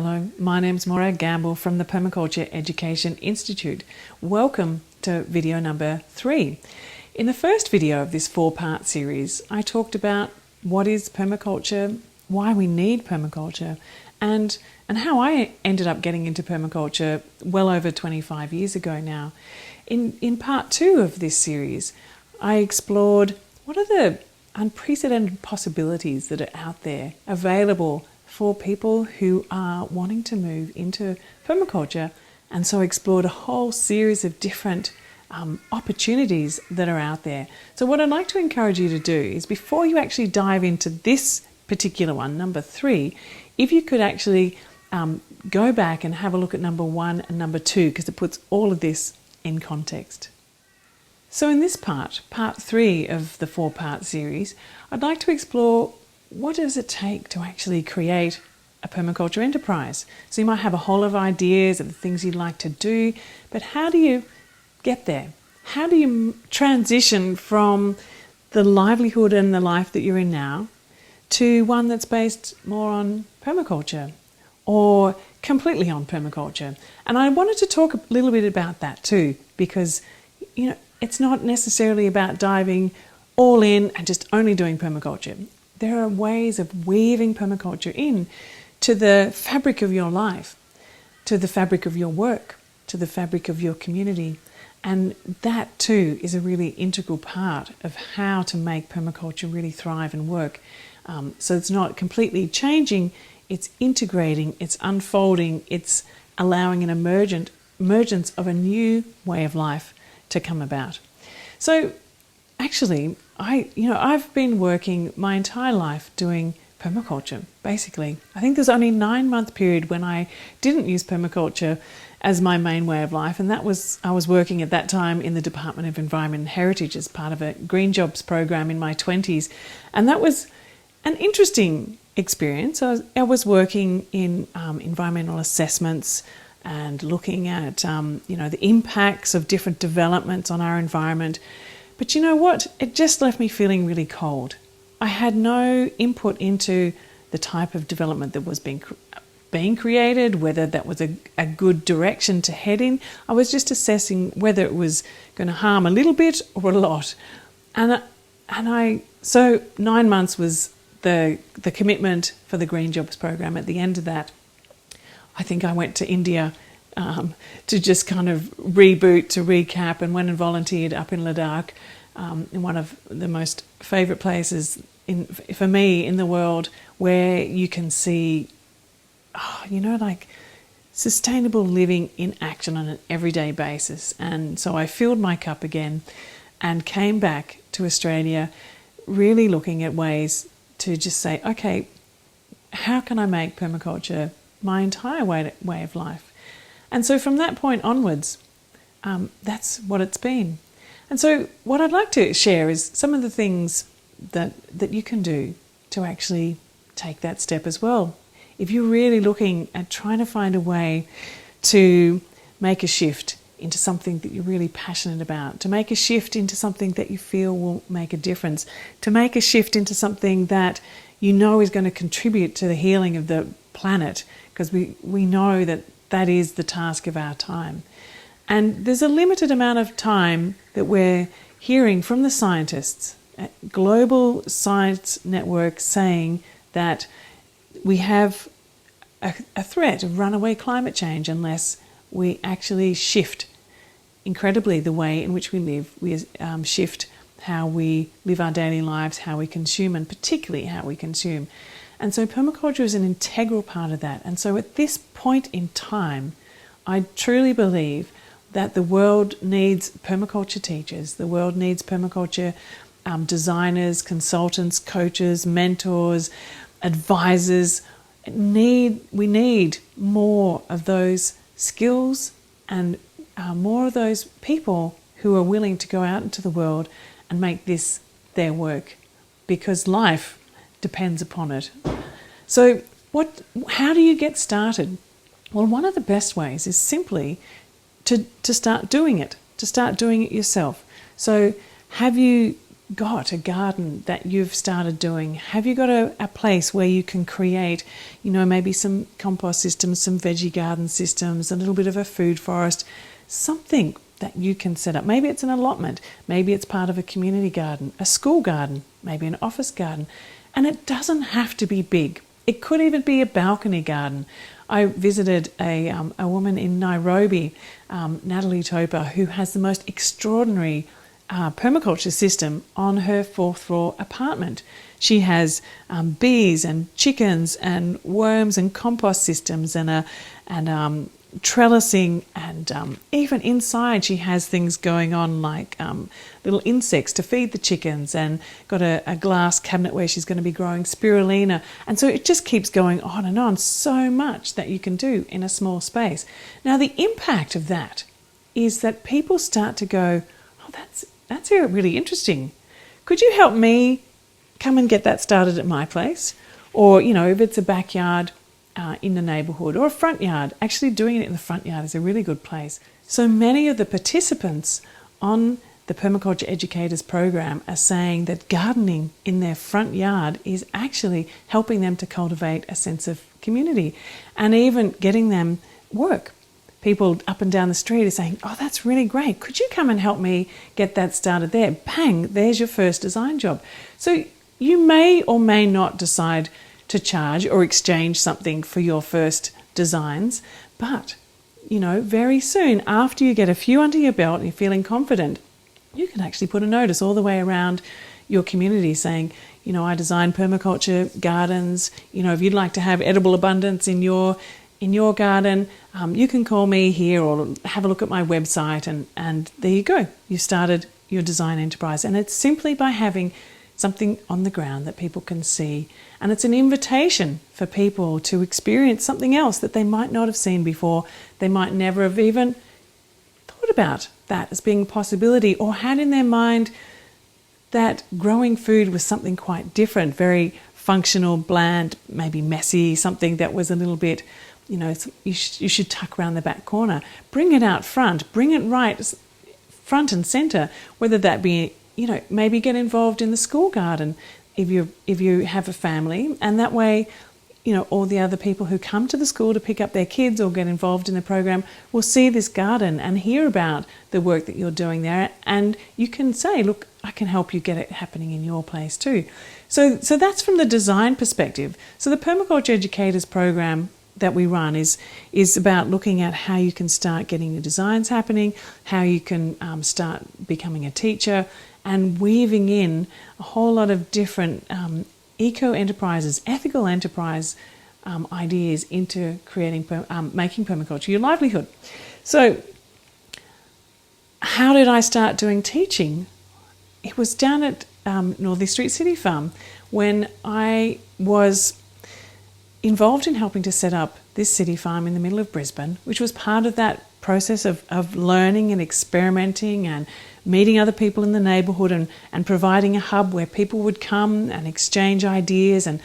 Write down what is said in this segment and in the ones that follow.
Hello, my name's Morag Gamble from the Permaculture Education Institute. Welcome to video number 3. In the first video of this 4-part series, I talked about what is permaculture, why we need permaculture, and how I ended up getting into permaculture well over 25 years ago now. In part 2 of this series, I explored what are the unprecedented possibilities that are out there available for people who are wanting to move into permaculture, and so explored a whole series of different opportunities that are out there. So what I'd like to encourage you to do is, before you actually dive into this particular one, number 3, if you could actually go back and have a look at number 1 and number 2, because it puts all of this in context. So in this part 3 of the 4-part series, I'd like to explore what does it take to actually create a permaculture enterprise. So you might have a whole lot of ideas of the things you'd like to do, but how do you get there? How do you transition from the livelihood and the life that you're in now to one that's based more on permaculture or completely on permaculture? And I wanted to talk a little bit about that too, because it's not necessarily about diving all in and just only doing permaculture. There are ways of weaving permaculture in to the fabric of your life, to the fabric of your work, to the fabric of your community. And that too is a really integral part of how to make permaculture really thrive and work. So it's not completely changing, it's integrating, it's unfolding, it's allowing an emergence of a new way of life to come about. So actually, I've been working my entire life doing permaculture, basically. I think there's only a 9-month period when I didn't use permaculture as my main way of life, and I was working at that time in the Department of Environment and Heritage as part of a Green Jobs program in my 20s, and that was an interesting experience. I was working in environmental assessments and looking at the impacts of different developments on our environment. But you know what? It just left me feeling really cold. I had no input into the type of development that was being created, whether that was a good direction to head in. I was just assessing whether it was going to harm a little bit or a lot. So 9 months was the commitment for the Green Jobs program. At the end of that, I think I went to India to just kind of reboot, to recap, and went and volunteered up in Ladakh, in one of the most favourite places for me in the world, where you can see, sustainable living in action on an everyday basis. And so I filled my cup again and came back to Australia, really looking at ways to just say, okay, how can I make permaculture my entire way of life? And so from that point onwards, that's what it's been. And so what I'd like to share is some of the things that you can do to actually take that step as well. If you're really looking at trying to find a way to make a shift into something that you're really passionate about, to make a shift into something that you feel will make a difference, to make a shift into something that you know is going to contribute to the healing of the planet, because we know that is the task of our time. And there's a limited amount of time that we're hearing from the scientists at global science network saying that we have a threat of runaway climate change unless we actually shift incredibly the way in which we live. We shift how we live our daily lives, how we consume, and particularly how we consume. And so permaculture is an integral part of that. And so at this point in time, I truly believe that the world needs permaculture teachers. The world needs permaculture designers, consultants, coaches, mentors, advisors. We need more of those skills and more of those people who are willing to go out into the world and make this their work, because life depends upon it. So how do you get started? Well, one of the best ways is simply to start doing it, yourself. So have you got a garden that you've started doing? Have you got a place where you can create, maybe some compost systems, some veggie garden systems, a little bit of a food forest, something that you can set up? Maybe it's an allotment, maybe it's part of a community garden, a school garden, maybe an office garden. And it doesn't have to be big. It could even be a balcony garden. I visited a woman in Nairobi, Natalie Toper, who has the most extraordinary permaculture system on her 4th floor apartment. She has bees and chickens and worms and compost systems and trellising, and even inside she has things going on like little insects to feed the chickens, and got a glass cabinet where she's going to be growing spirulina. And so it just keeps going on and on. So much that you can do in a small space. Now the impact of that is that people start to go, oh, that's really interesting. Could you help me come and get that started at my place? Or, if it's a backyard in the neighbourhood, or a front yard, actually doing it in the front yard is a really good place. So many of the participants on the Permaculture Educators program are saying that gardening in their front yard is actually helping them to cultivate a sense of community, and even getting them work. People up and down the street are saying, oh, that's really great. Could you come and help me get that started there? Bang, there's your first design job. So you may or may not decide to charge or exchange something for your first designs, but very soon, after you get a few under your belt and you're feeling confident, you can actually put a notice all the way around your community saying, I design permaculture gardens. If you'd like to have edible abundance in your garden, you can call me here or have a look at my website, and there you go. You started your design enterprise. And it's simply by having something on the ground that people can see. And it's an invitation for people to experience something else that they might not have seen before. They might never have even thought about that as being a possibility, or had in their mind that growing food was something quite different, very functional, bland, maybe messy, something that was a little bit, you should tuck around the back corner. Bring it out front, bring it right front and centre, whether that be, maybe get involved in the school garden if you have a family, and that way, all the other people who come to the school to pick up their kids or get involved in the program will see this garden and hear about the work that you're doing there, and you can say, look, I can help you get it happening in your place too. So that's from the design perspective. So the Permaculture Educators program that we run is about looking at how you can start getting your designs happening, how you can start becoming a teacher, and weaving in a whole lot of different eco-enterprises, ethical enterprise ideas into creating, making permaculture your livelihood. So how did I start doing teaching? It was down at Northeast Street City Farm when I was involved in helping to set up this city farm in the middle of Brisbane, which was part of that process of learning and experimenting and meeting other people in the neighbourhood, and providing a hub where people would come and exchange ideas. And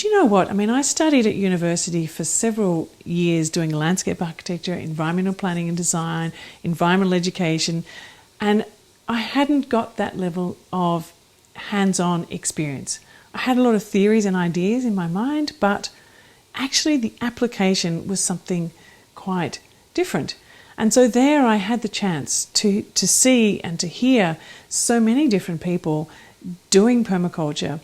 you know what? I mean, I studied at university for several years doing landscape architecture, environmental planning and design, environmental education, and I hadn't got that level of hands-on experience. I had a lot of theories and ideas in my mind, but actually the application was something quite different. And so there I had the chance to see and to hear so many different people doing permaculture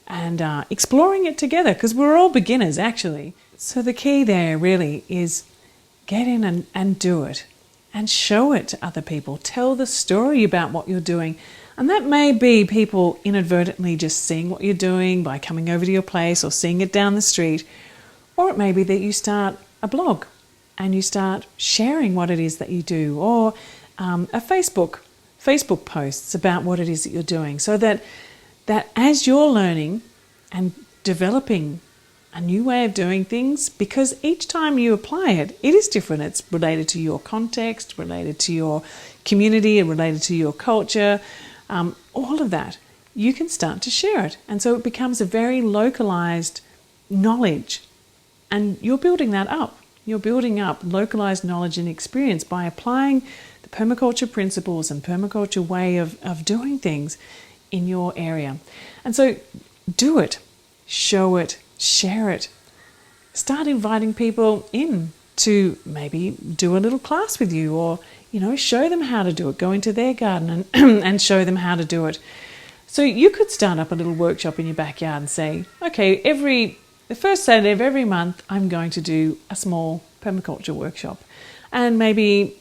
and exploring it together, because we're all beginners actually. So the key there really is get in and do it and show it to other people. Tell the story about what you're doing. And that may be people inadvertently just seeing what you're doing by coming over to your place or seeing it down the street. Or it may be that you start a blog and you start sharing what it is that you do, or a Facebook posts about what it is that you're doing, so that as you're learning and developing a new way of doing things, because each time you apply it, it is different. It's related to your context, related to your community, and related to your culture, all of that. You can start to share it. And so it becomes a very localized knowledge, and you're building that up. You're building up localized knowledge and experience by applying the permaculture principles and permaculture way of doing things in your area. And so do it, show it, share it. Start inviting people in to maybe do a little class with you, or show them how to do it. Go into their garden and and show them how to do it. So you could start up a little workshop in your backyard and say, okay, the first Saturday of every month, I'm going to do a small permaculture workshop. And maybe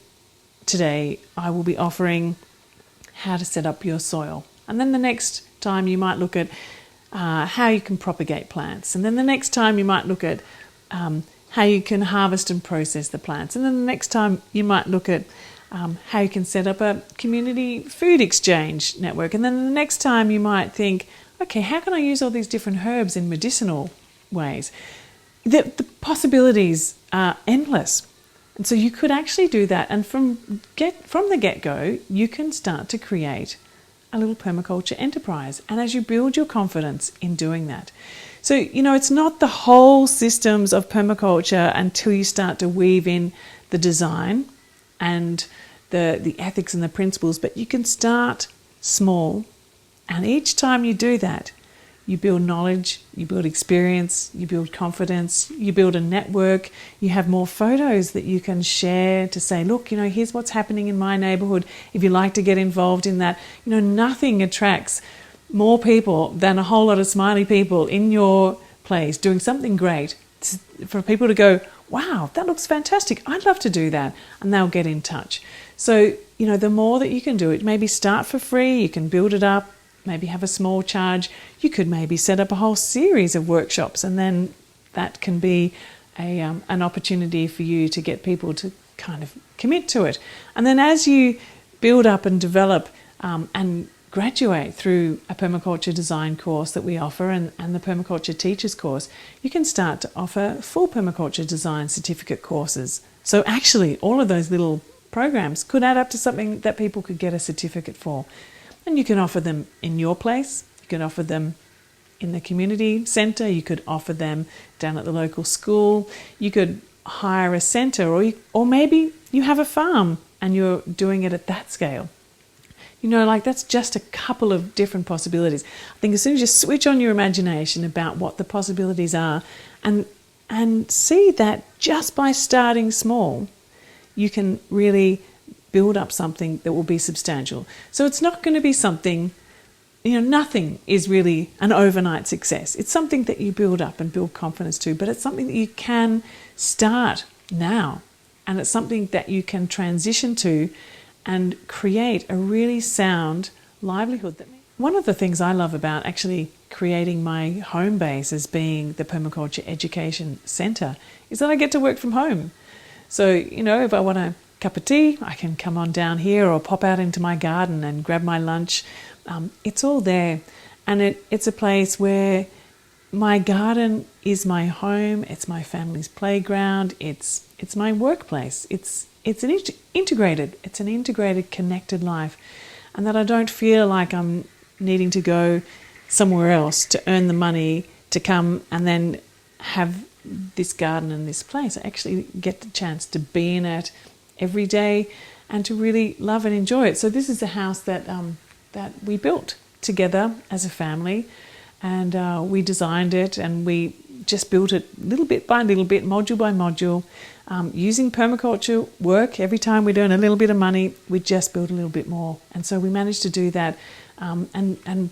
today I will be offering how to set up your soil. And then the next time you might look at how you can propagate plants. And then the next time you might look at how you can harvest and process the plants. And then the next time you might look at how you can set up a community food exchange network. And then the next time you might think, okay, how can I use all these different herbs in medicinal ways? The possibilities are endless. And so you could actually do that. And from the get-go, you can start to create a little permaculture enterprise. And as you build your confidence in doing that. So, it's not the whole systems of permaculture until you start to weave in the design and the ethics and the principles, but you can start small, and each time you do that, you build knowledge, you build experience, you build confidence, you build a network, you have more photos that you can share to say, look, here's what's happening in my neighborhood. If you like to get involved in that, nothing attracts more people than a whole lot of smiley people in your place doing something great for people to go, wow, that looks fantastic. I'd love to do that. And they'll get in touch. So, the more that you can do it, maybe start for free, you can build it up, maybe have a small charge. You could maybe set up a whole series of workshops, and then that can be an opportunity for you to get people to kind of commit to it. And then as you build up and develop and graduate through a permaculture design course that we offer and the permaculture teachers course, you can start to offer full permaculture design certificate courses. So actually all of those little programs could add up to something that people could get a certificate for. And you can offer them in your place, you can offer them in the community centre, you could offer them down at the local school, you could hire a centre, or maybe you have a farm and you're doing it at that scale. That's just a couple of different possibilities. I think as soon as you switch on your imagination about what the possibilities are and see that just by starting small, you can really build up something that will be substantial. So it's not going to be something, nothing is really an overnight success. It's something that you build up and build confidence to, but it's something that you can start now. And it's something that you can transition to and create a really sound livelihood. One of the things I love about actually creating my home base as being the Permaculture Education Centre is that I get to work from home. So, if I want a cup of tea, I can come on down here or pop out into my garden and grab my lunch. It's all there. And it's a place where my garden is my home, it's my family's playground, it's my workplace. It's an integrated, connected life. And that I don't feel like I'm needing to go somewhere else to earn the money to come and then have this garden and this place. I actually get the chance to be in it every day and to really love and enjoy it. So this is a house that we built together as a family, and we designed it and we just built it little bit by little bit, module by module, using permaculture work. Every time we'd earn a little bit of money, we'd just build a little bit more. And so we managed to do that and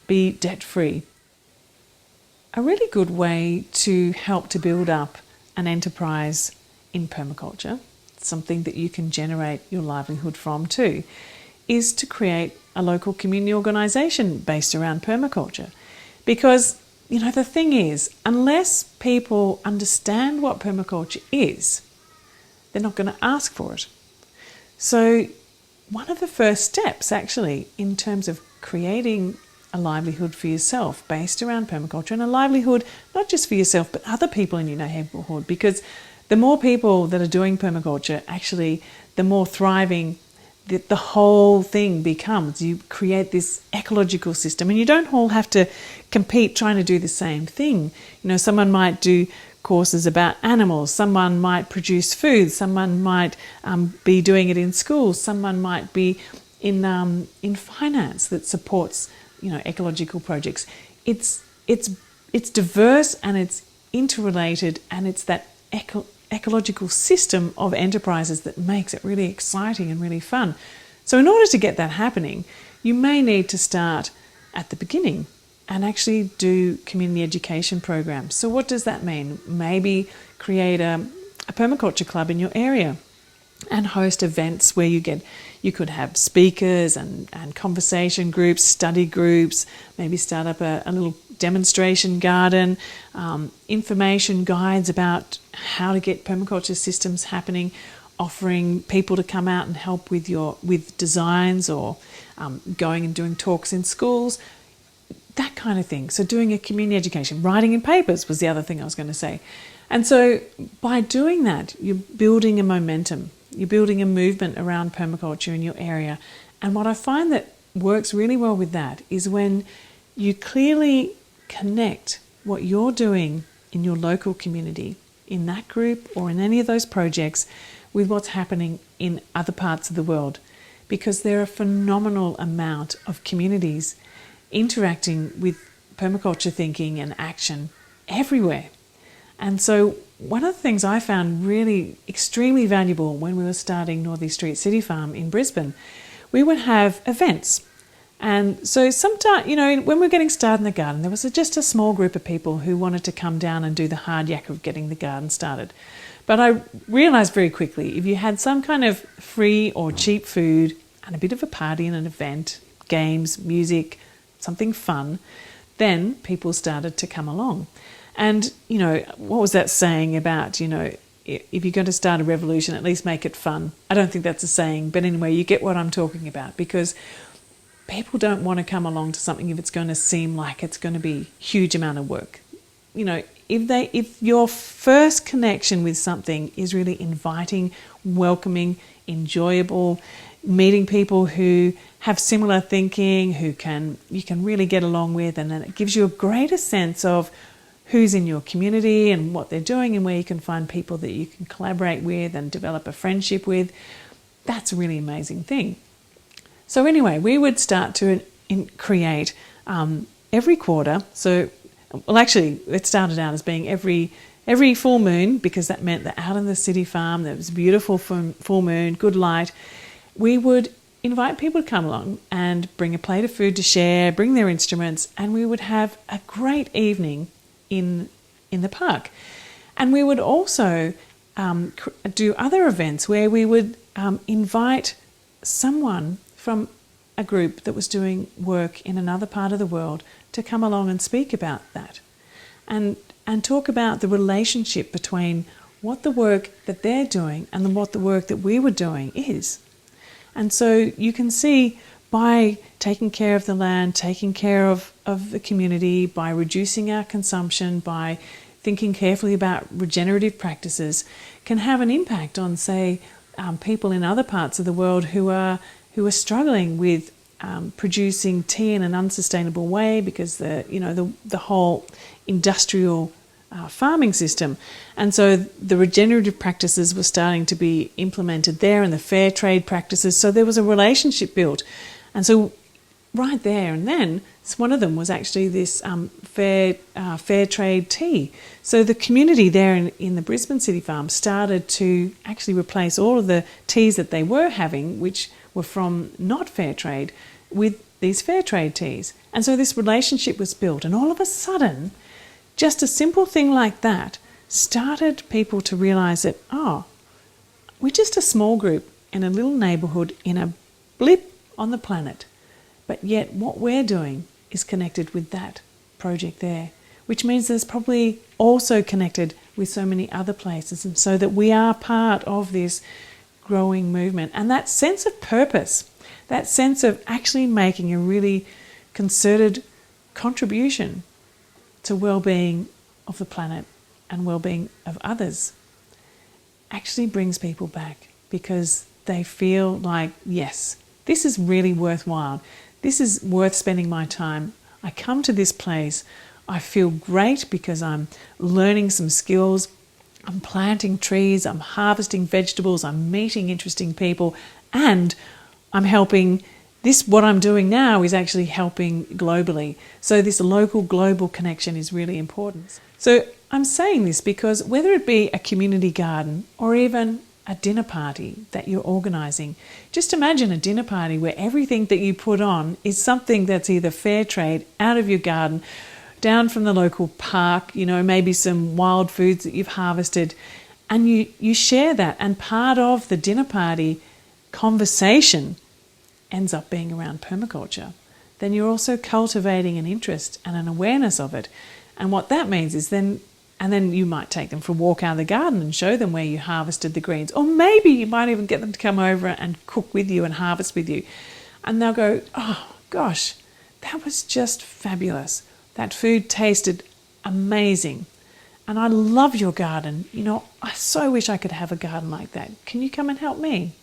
be debt-free. A really good way to help to build up an enterprise in permaculture, something that you can generate your livelihood from too, is to create a local community organisation based around permaculture. Because, the thing is, unless people understand what permaculture is, they're not going to ask for it. So one of the first steps actually in terms of creating a livelihood for yourself based around permaculture, and a livelihood not just for yourself but other people in your neighbourhood, because the more people that are doing permaculture, actually the more thriving the whole thing becomes. You create this ecological system, and you don't all have to compete trying to do the same thing. Someone might do courses about animals, someone might produce food, someone might be doing it in schools, someone might be in finance that supports ecological projects. It's diverse and it's interrelated, and it's that ecological system of enterprises that makes it really exciting and really fun. So in order to get that happening, you may need to start at the beginning and actually do community education programs. So what does that mean? Maybe create a permaculture club in your area and host events where you could have speakers and conversation groups, study groups, maybe start up a little demonstration garden, information guides about how to get permaculture systems happening, offering people to come out and help with designs, or going and doing talks in schools, that kind of thing. So doing a community education, writing in papers was the other thing I was going to say. And so by doing that, you're building a momentum. You're building a movement around permaculture in your area. And what I find that works really well with that is when you clearly connect what you're doing in your local community, in that group or in any of those projects, with what's happening in other parts of the world. Because there are a phenomenal amount of communities interacting with permaculture thinking and action everywhere. And so one of the things I found really extremely valuable when we were starting Northeast Street City Farm in Brisbane, we would have events. And so sometimes, when we were getting started in the garden, there was just a small group of people who wanted to come down and do the hard yak of getting the garden started. But I realised very quickly, if you had some kind of free or cheap food and a bit of a party and an event, games, music, something fun, then people started to come along. And, what was that saying about, if you're going to start a revolution, at least make it fun? I don't think that's a saying, but anyway, you get what I'm talking about, because people don't want to come along to something if it's going to seem like it's going to be a huge amount of work. If your first connection with something is really inviting, welcoming, enjoyable, meeting people who have similar thinking, you can really get along with, and then it gives you a greater sense of who's in your community and what they're doing and where you can find people that you can collaborate with and develop a friendship with. That's a really amazing thing. So anyway, we would start to create every quarter. So, actually, it started out as being every full moon, because that meant that out in the city farm, there was a beautiful full moon, good light. We would invite people to come along and bring a plate of food to share, bring their instruments, and we would have a great evening in the park. And we would also do other events where we would invite someone from a group that was doing work in another part of the world to come along and speak about that, and talk about the relationship between what the work that they're doing and what the work that we were doing is. And so you can see, by taking care of the land, taking care of the community, by reducing our consumption, by thinking carefully about regenerative practices, can have an impact on, say, people in other parts of the world who are struggling with producing tea in an unsustainable way because the whole industrial farming system. And so the regenerative practices were starting to be implemented there, and the fair trade practices. So there was a relationship built. And so right there and then, one of them was actually this fair trade tea. So the community there in the Brisbane City Farm started to actually replace all of the teas that they were having, which were from not fair trade, with these fair trade teas. And so this relationship was built. And all of a sudden, just a simple thing like that started people to realise that, we're just a small group in a little neighbourhood in a blip on the planet. But yet what we're doing is connected with that project there, which means there's probably also connected with so many other places, and so that we are part of this growing movement. And that sense of purpose, that sense of actually making a really concerted contribution to well-being of the planet and well-being of others, actually brings people back, because they feel like, yes, this is really worthwhile. This is worth spending my time. I come to this place, I feel great because I'm learning some skills, I'm planting trees, I'm harvesting vegetables, I'm meeting interesting people, and I'm helping what I'm doing now is actually helping globally. So this local global connection is really important. So I'm saying this because whether it be a community garden or even a dinner party that you're organising, just imagine a dinner party where everything that you put on is something that's either fair trade, out of your garden, down from the local park, maybe some wild foods that you've harvested, and you share that. And part of the dinner party conversation ends up being around permaculture. Then you're also cultivating an interest and an awareness of it. And what that means is then you might take them for a walk out of the garden and show them where you harvested the greens. Or maybe you might even get them to come over and cook with you and harvest with you. And they'll go, oh gosh, that was just fabulous. That food tasted amazing. And I love your garden. I so wish I could have a garden like that. Can you come and help me?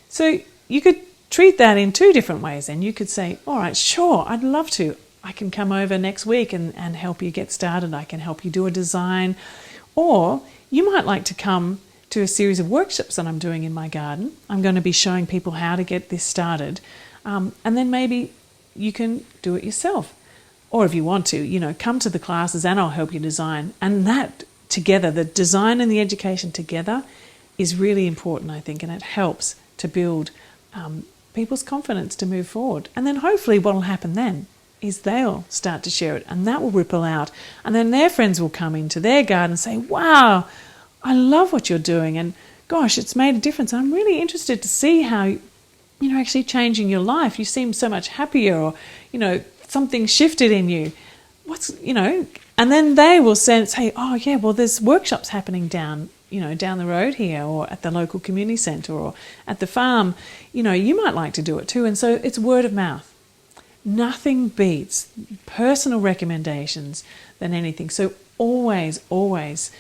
So you could treat that in two different ways. And you could say, all right, sure, I'd love to. I can come over next week and help you get started. I can help you do a design. Or you might like to come to a series of workshops that I'm doing in my garden. I'm going to be showing people how to get this started. And then maybe you can do it yourself. Or if you want to, come to the classes and I'll help you design. And that together, the design and the education together, is really important, I think, and it helps to build people's confidence to move forward. And then hopefully what will happen then is they'll start to share it, and that will ripple out. And then their friends will come into their garden and say, wow, I love what you're doing, and gosh, it's made a difference. I'm really interested to see how you're actually changing your life. You seem so much happier, or, something shifted in you. And then they will say, oh yeah, well, there's workshops happening down the road here, or at the local community centre, or at the farm. You might like to do it too. And so it's word of mouth. Nothing beats personal recommendations than anything. So always, always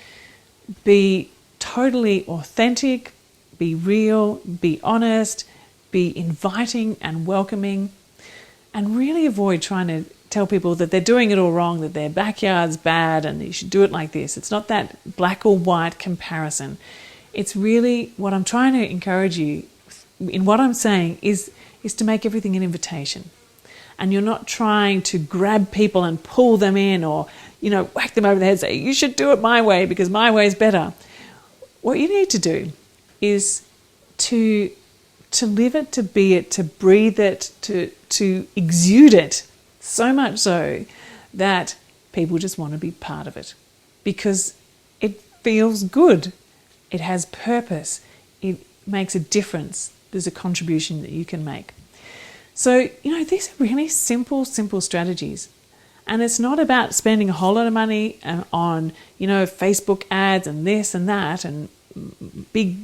be totally authentic, be real, be honest, be inviting and welcoming, and really avoid trying to tell people that they're doing it all wrong, that their backyard's bad and you should do it like this. It's not that black or white comparison. It's really what I'm trying to encourage you in what I'm saying is to make everything an invitation. And you're not trying to grab people and pull them in, or, whack them over the head and say, you should do it my way because my way is better. What you need to do is to live it, to be it, to breathe it, to exude it, so much so that people just want to be part of it because it feels good. It has purpose. It makes a difference. There's a contribution that you can make. So, these are really simple strategies. And it's not about spending a whole lot of money on, Facebook ads and this and that and big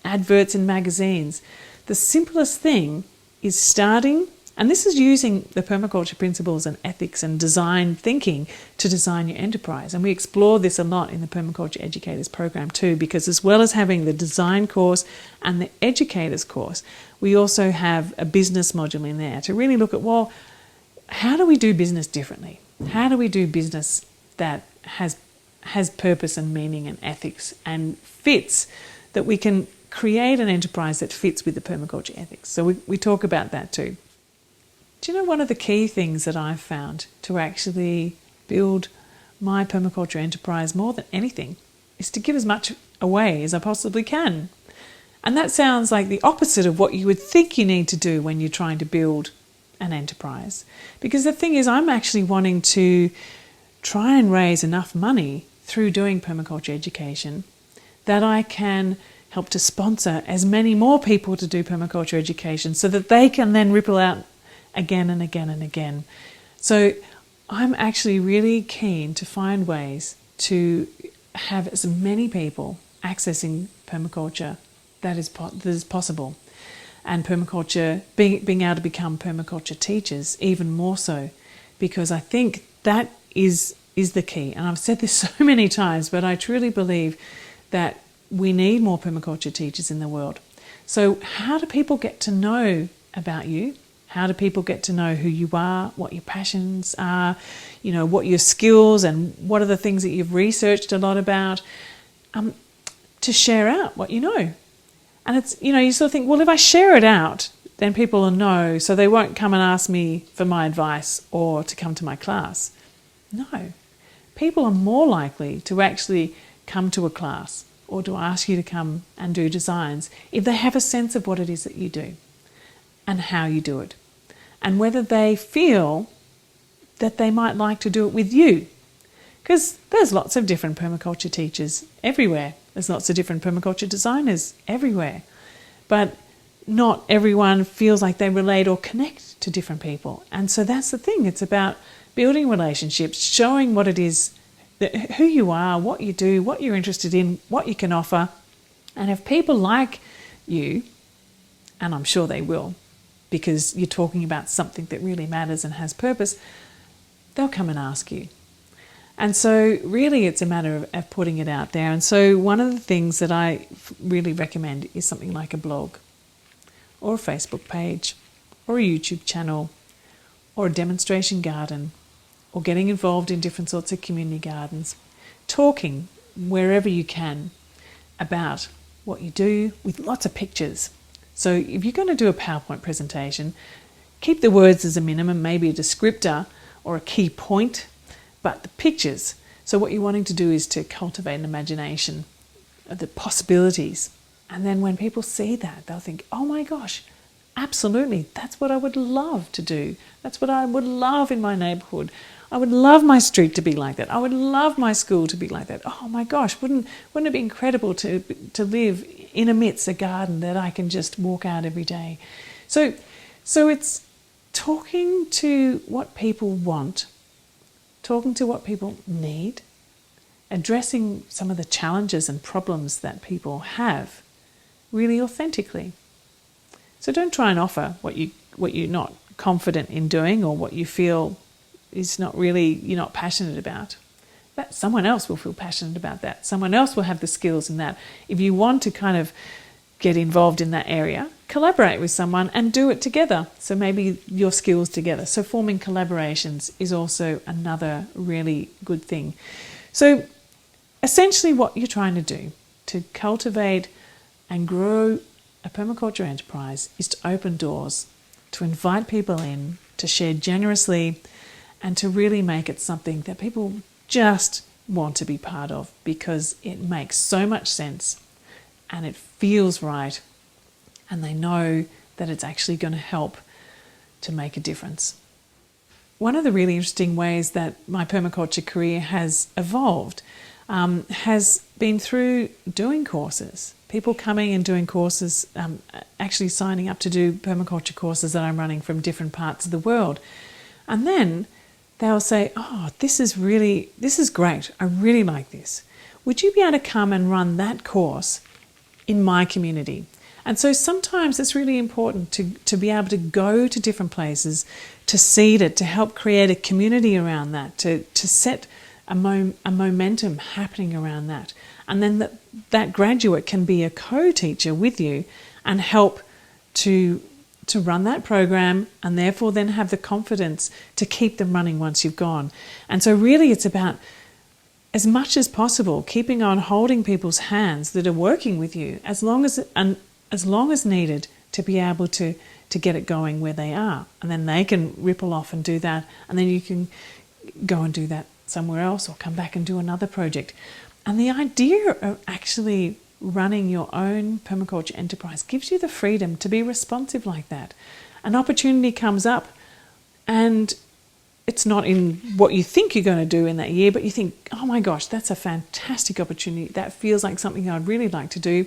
adverts in magazines. The simplest thing is starting, and this is using the permaculture principles and ethics and design thinking to design your enterprise. And we explore this a lot in the Permaculture Educators program too, because as well as having the design course and the educators course, we also have a business module in there to really look at, well, how do we do business differently? How do we do business that has purpose and meaning and ethics and fits, that we can create an enterprise that fits with the permaculture ethics? So we talk about that too. Do you know one of the key things that I've found to actually build my permaculture enterprise more than anything is to give as much away as I possibly can. And that sounds like the opposite of what you would think you need to do when you're trying to build an enterprise. Because the thing is, I'm actually wanting to try and raise enough money through doing permaculture education that I can help to sponsor as many more people to do permaculture education so that they can then ripple out again and again and again. So I'm actually really keen to find ways to have as many people accessing permaculture that is possible, and permaculture being able to become permaculture teachers even more so, because I think that is the key. And I've said this so many times, but I truly believe that we need more permaculture teachers in the world. So how do people get to know about you? How do people get to know who you are, what your passions are, what your skills, and what are the things that you've researched a lot about, to share out what you know? And it's, you sort of think, well, if I share it out, then people will know, so they won't come and ask me for my advice or to come to my class. No. People are more likely to actually come to a class or to ask you to come and do designs if they have a sense of what it is that you do and how you do it, and whether they feel that they might like to do it with you. Because there's lots of different permaculture teachers everywhere. There's lots of different permaculture designers everywhere. But not everyone feels like they relate or connect to different people. And so that's the thing. It's about building relationships, showing what it is, who you are, what you do, what you're interested in, what you can offer. And if people like you, and I'm sure they will, because you're talking about something that really matters and has purpose, they'll come and ask you. And so really it's a matter of putting it out there. And so one of the things that I really recommend is something like a blog or a Facebook page or a YouTube channel or a demonstration garden or getting involved in different sorts of community gardens, talking wherever you can about what you do with lots of pictures. So if you're going to do a PowerPoint presentation, keep the words as a minimum, maybe a descriptor or a key point, but the pictures. So what you're wanting to do is to cultivate an imagination of the possibilities. And then when people see that, they'll think, oh my gosh, absolutely, that's what I would love to do. That's what I would love in my neighbourhood. I would love my street to be like that. I would love my school to be like that. Oh my gosh, wouldn't it be incredible to live in amidst a garden that I can just walk out every day? So it's talking to what people want, talking to what people need, addressing some of the challenges and problems that people have really authentically. So don't try and offer what you're not confident in doing or what you feel is not really, you're not passionate about. But someone else will feel passionate about that. Someone else will have the skills in that. If you want to kind of get involved in that area, collaborate with someone and do it together. So maybe your skills together. So forming collaborations is also another really good thing. So essentially what you're trying to do to cultivate and grow a permaculture enterprise is to open doors, to invite people in, to share generously, and to really make it something that people just want to be part of because it makes so much sense and it feels right and they know that it's actually going to help to make a difference. One of the really interesting ways that my permaculture career has evolved has been through doing courses. People coming and doing courses, actually signing up to do permaculture courses that I'm running from different parts of the world. And then they'll say, oh, this is great. I really like this. Would you be able to come and run that course in my community? And so sometimes it's really important to be able to go to different places, to seed it, to help create a community around that, to set a momentum happening around that. And then that graduate can be a co-teacher with you and help to run that program and therefore then have the confidence to keep them running once you've gone. And so really it's about, as much as possible, keeping on holding people's hands that are working with you as long as needed to be able to get it going where they are. And then they can ripple off and do that. And then you can go and do that somewhere else or come back and do another project. And the idea of actually running your own permaculture enterprise gives you the freedom to be responsive like that. An opportunity comes up and it's not in what you think you're going to do in that year, but you think, oh my gosh, that's a fantastic opportunity. That feels like something I'd really like to do.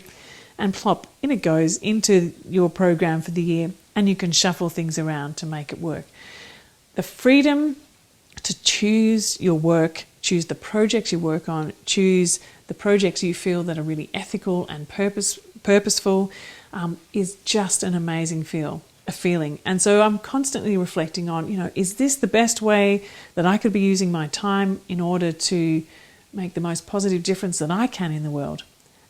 And plop, in it goes into your program for the year and you can shuffle things around to make it work. The freedom to choose your work, choose the projects you work on, choose the projects you feel that are really ethical and purposeful is just an amazing feeling. And so I'm constantly reflecting on, is this the best way that I could be using my time in order to make the most positive difference that I can in the world?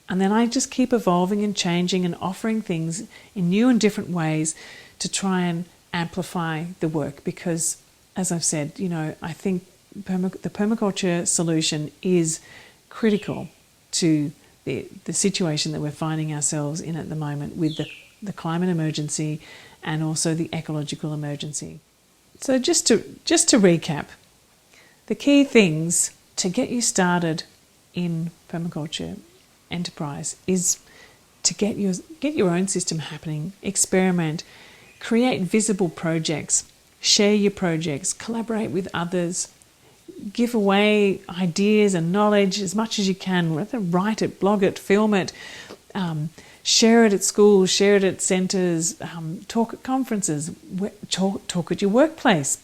And then I just keep evolving and changing and offering things in new and different ways to try and amplify the work because, as I've said, I think the permaculture solution is critical to the situation that we're finding ourselves in at the moment with the climate emergency and also the ecological emergency. So just to recap, the key things to get you started in permaculture enterprise is to get your own system happening, experiment, create visible projects, share your projects, collaborate with others, give away ideas and knowledge as much as you can, whether write it, blog it, film it, share it at schools, share it at centres, talk at conferences, talk at your workplace.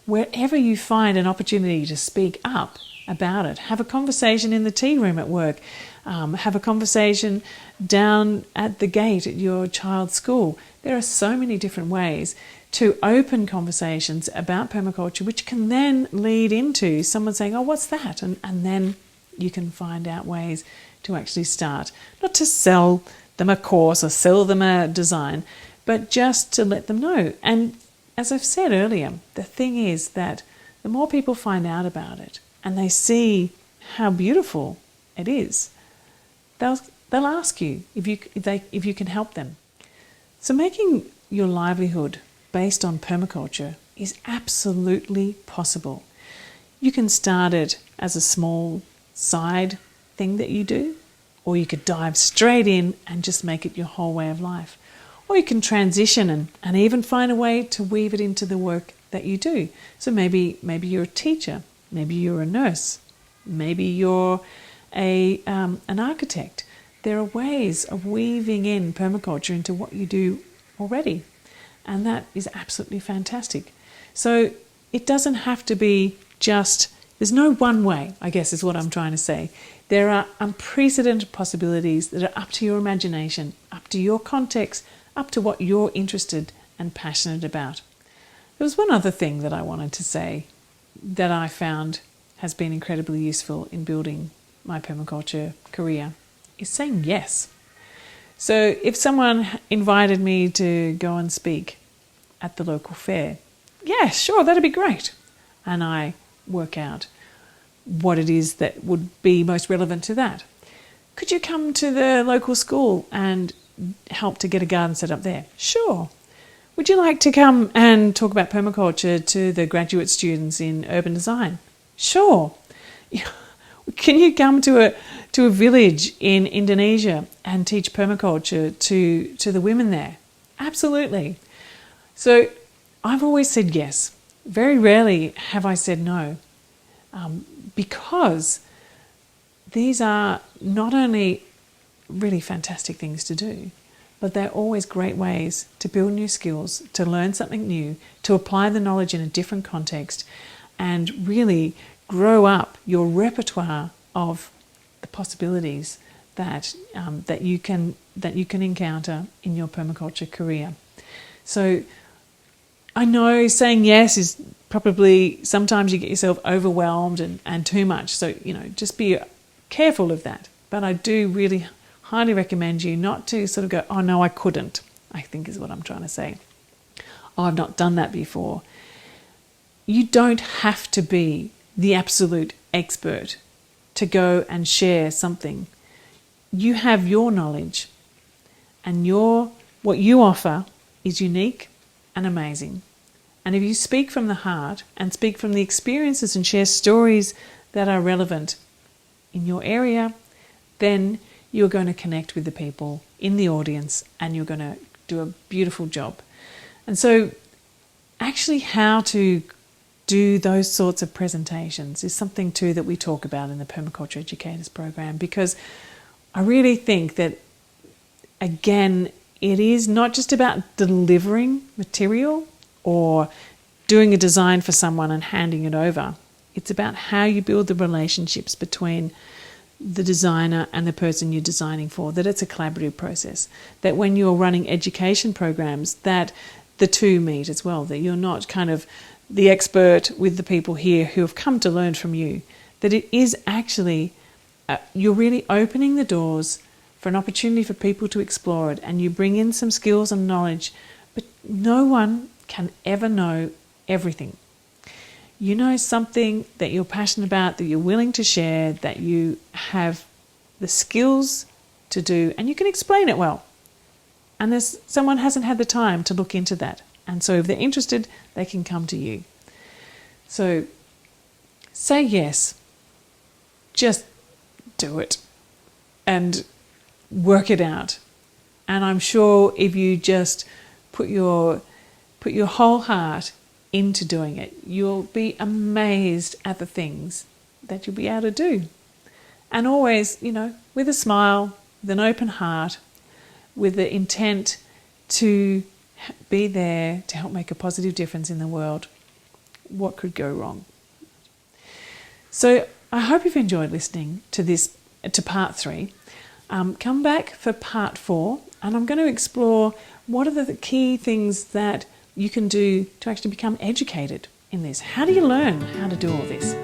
Wherever you find an opportunity to speak up about it, have a conversation in the tea room at work, have a conversation down at the gate at your child's school. There are so many different ways to open conversations about permaculture, which can then lead into someone saying, oh, what's that? And then you can find out ways to actually start, not to sell them a course or sell them a design, but just to let them know. And as I've said earlier, the thing is that the more people find out about it and they see how beautiful it is, they'll ask you if you can help them. So making your livelihood based on permaculture is absolutely possible. You can start it as a small side thing that you do, or you could dive straight in and just make it your whole way of life. Or you can transition and even find a way to weave it into the work that you do. So maybe you're a teacher, maybe you're a nurse, maybe you're an architect. There are ways of weaving in permaculture into what you do already, and that is absolutely fantastic. So it doesn't have to be just, there's no one way, I guess is what I'm trying to say. There are unprecedented possibilities that are up to your imagination, up to your context, up to what you're interested and passionate about. There was one other thing that I wanted to say that I found has been incredibly useful in building my permaculture career, is saying yes. So if someone invited me to go and speak at the local fair, yeah, sure, that'd be great. And I work out what it is that would be most relevant to that. Could you come to the local school and help to get a garden set up there? Sure. Would you like to come and talk about permaculture to the graduate students in urban design? Sure. Can you come to a village in Indonesia and teach permaculture to the women there? Absolutely. So I've always said yes. Very rarely have I said no, because these are not only really fantastic things to do, but they're always great ways to build new skills, to learn something new, to apply the knowledge in a different context, and really grow up your repertoire of the possibilities that you can encounter in your permaculture career. So I know saying yes is probably, sometimes you get yourself overwhelmed and too much. So, just be careful of that. But I do really highly recommend you not to sort of go, oh no, I couldn't, I think is what I'm trying to say. Oh, I've not done that before. You don't have to be the absolute expert to go and share something. You have your knowledge, and what you offer is unique and amazing. And if you speak from the heart and speak from the experiences and share stories that are relevant in your area, then you're going to connect with the people in the audience and you're going to do a beautiful job. And so actually how to do those sorts of presentations is something too that we talk about in the Permaculture Educators program, because I really think that, again, it is not just about delivering material or doing a design for someone and handing it over. It's about how you build the relationships between the designer and the person you're designing for, that it's a collaborative process, that when you're running education programs, that the two meet as well, that you're not kind of the expert with the people here who have come to learn from you, that it is actually, you're really opening the doors for an opportunity for people to explore it, and you bring in some skills and knowledge, but no one can ever know everything. You know something that you're passionate about, that you're willing to share, that you have the skills to do, and you can explain it well. and someone hasn't had the time to look into that. And so if they're interested, they can come to you. So say yes. Just do it and work it out. And I'm sure if you just put your whole heart into doing it, you'll be amazed at the things that you'll be able to do. And always, with a smile, with an open heart, with the intent to be there to help make a positive difference in the world. What could go wrong? So I hope you've enjoyed listening to part 3. Come back for part 4, and I'm going to explore what are the key things that you can do to actually become educated in this. How do you learn how to do all this?